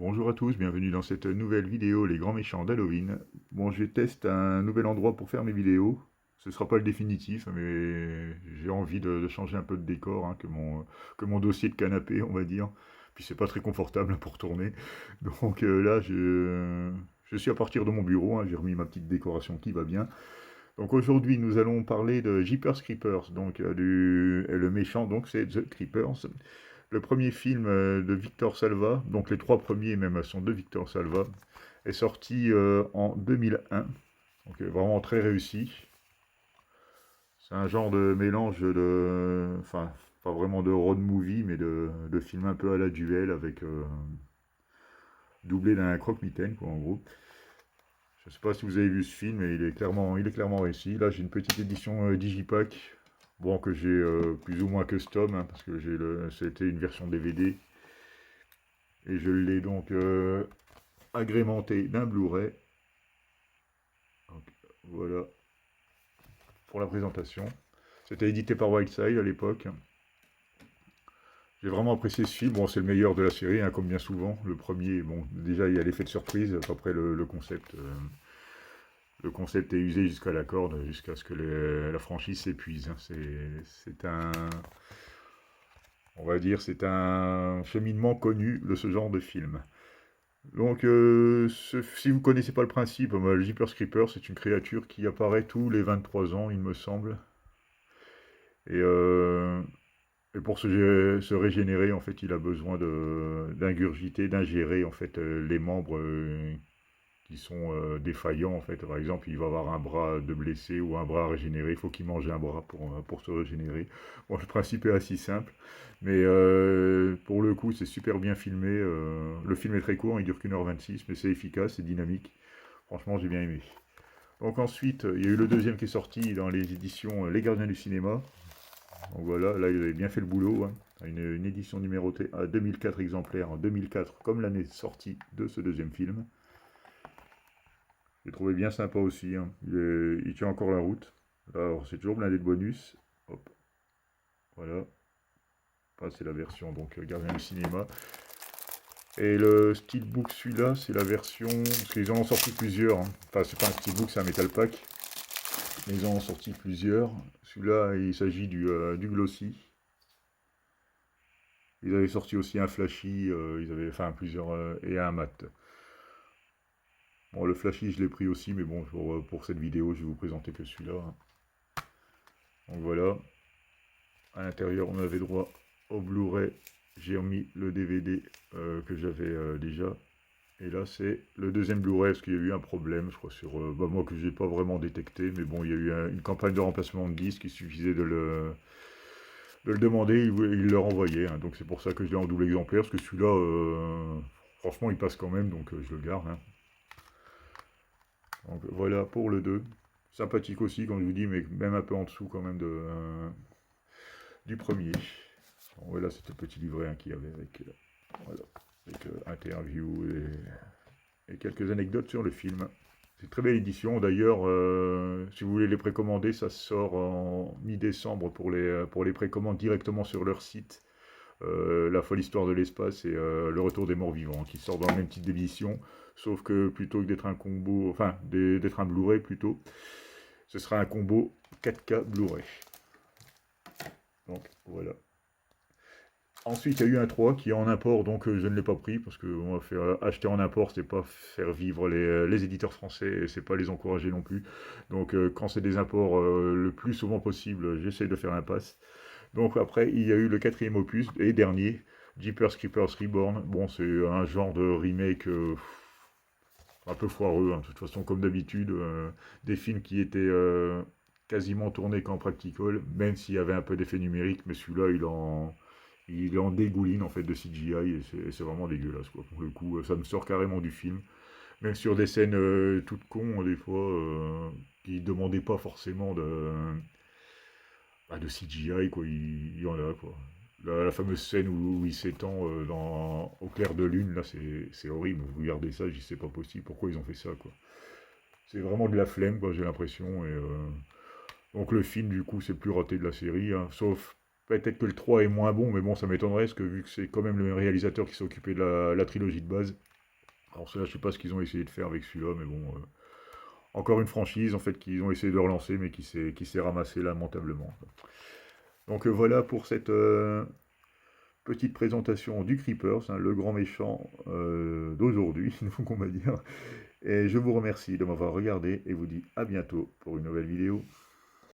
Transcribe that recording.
Bonjour à tous, bienvenue dans cette nouvelle vidéo Les Grands Méchants d'Halloween. Bon, je teste un nouvel endroit pour faire mes vidéos. Ce ne sera pas le définitif, mais j'ai envie de changer un peu de décor, hein, que mon dossier de canapé, on va dire. Puis c'est pas très confortable, hein, pour tourner. Donc là, je suis à partir de mon bureau, hein, j'ai remis ma petite décoration qui va bien. Donc aujourd'hui, nous allons parler de Jeepers Creepers, donc et le méchant, donc c'est The Creepers. Le premier film de Victor Salva, donc les trois premiers même sont de Victor Salva, est sorti en 2001, donc vraiment très réussi. C'est un genre de mélange de, enfin, pas vraiment de road movie, mais de film un peu à la Duel avec doublé d'un croque-mitaine, quoi, en gros. Je sais pas si vous avez vu ce film, mais il est clairement réussi. Là, j'ai une petite édition Digipack, bon, que j'ai plus ou moins custom, hein, parce que c'était une version DVD. Et je l'ai donc agrémenté d'un Blu-ray. Donc, voilà pour la présentation. C'était édité par Wildside à l'époque. J'ai vraiment apprécié ce film. Bon, c'est le meilleur de la série, hein, comme bien souvent. Le premier, bon, déjà il y a l'effet de surprise. Après le concept, le concept est usé jusqu'à la corde, jusqu'à ce que la franchise s'épuise, hein. C'est un, on va dire, c'est un cheminement connu de ce genre de film. Donc, si vous ne connaissez pas le principe, le Jeepers Creeper, c'est une créature qui apparaît tous les 23 ans, il me semble. Et, euh, et pour se régénérer, en fait, il a besoin d'ingurgiter, d'ingérer, en fait, les membres qui sont défaillants, en fait. Par exemple, il va avoir un bras de blessé ou un bras à régénérer. Il faut qu'il mange un bras pour se régénérer. Bon, le principe est assez simple. Mais pour le coup, c'est super bien filmé. Le film est très court, il dure qu'1h26, mais c'est efficace, c'est dynamique. Franchement, j'ai bien aimé. Donc ensuite, il y a eu le deuxième qui est sorti dans les éditions Les Gardiens du Cinéma. Donc voilà, là, il avait bien fait le boulot, hein. Une édition numérotée à 2004 exemplaires, en 2004, comme l'année de sortie de ce deuxième film. J'ai trouvé bien sympa aussi, hein. Il tient encore la route. Là, alors, c'est toujours blindé de bonus. Hop, voilà. Ça, c'est la version donc Gardien du cinéma. Et le steelbook, celui-là, c'est la version. Parce qu'ils en ont sorti plusieurs, hein. Enfin, c'est pas un steelbook, c'est un metal pack. Mais ils en ont sorti plusieurs. Celui-là, il s'agit du glossy. Ils avaient sorti aussi un flashy, ils avaient, enfin plusieurs, et un mat. Bon, le flashy, je l'ai pris aussi, mais bon, pour cette vidéo, je vais vous présenter que celui-là, hein. Donc voilà. À l'intérieur, on avait droit au Blu-ray. J'ai remis le DVD que j'avais déjà. Et là, c'est le deuxième Blu-ray, parce qu'il y a eu un problème, je crois, sur... moi, que j'ai pas vraiment détecté, mais bon, il y a eu une campagne de remplacement de disque, il suffisait de le demander, il le renvoyait, hein. Donc c'est pour ça que je l'ai en double exemplaire, parce que celui-là, franchement, il passe quand même, donc je le garde, hein. Donc voilà pour le 2. Sympathique aussi, comme je vous dis, mais même un peu en dessous quand même du premier. Bon, voilà, c'était le petit livret, hein, qu'il y avait avec, voilà, avec interview et quelques anecdotes sur le film. C'est une très belle édition. D'ailleurs, si vous voulez les précommander, ça sort en mi-décembre pour les précommandes directement sur leur site. La folle histoire de l'espace et le retour des morts vivants, qui sortent dans la même petite édition, sauf que plutôt que d'être un combo, enfin d'être un Blu-ray plutôt, ce sera un combo 4K Blu-ray. Donc voilà. Ensuite, il y a eu un 3 qui est en import, donc je ne l'ai pas pris, parce que moi, acheter en import, c'est pas faire vivre les éditeurs français, et c'est pas les encourager non plus. Donc quand c'est des imports le plus souvent possible, j'essaie de faire l'impasse. Donc après, il y a eu le quatrième opus, et dernier, Jeepers Creepers Reborn. Bon, c'est un genre de remake un peu foireux, hein, de toute façon, comme d'habitude, des films qui étaient quasiment tournés qu'en practical, même s'il y avait un peu d'effet numérique, mais celui-là, il en dégouline en fait de CGI et c'est vraiment dégueulasse, quoi. Pour le coup, ça me sort carrément du film. Même sur des scènes toutes cons, des fois, qui demandaient pas forcément de CGI, quoi. Il y en a, quoi. La fameuse scène où il s'étend au clair de lune, là, c'est horrible. Vous regardez ça, je dis c'est pas possible. Pourquoi ils ont fait ça, quoi. C'est vraiment de la flemme, quoi, j'ai l'impression. Donc le film, du coup, c'est le plus raté de la série, hein. Sauf peut-être que le 3 est moins bon, mais bon, ça m'étonnerait, parce que vu que c'est quand même le réalisateur qui s'est occupé de la trilogie de base. Alors cela, je sais pas ce qu'ils ont essayé de faire avec celui-là, mais bon, encore une franchise en fait qu'ils ont essayé de relancer, mais qui s'est ramassée lamentablement. Donc voilà pour cette petite présentation du Creepers, hein, le grand méchant d'aujourd'hui, donc on va dire. Et je vous remercie de m'avoir regardé et vous dis à bientôt pour une nouvelle vidéo.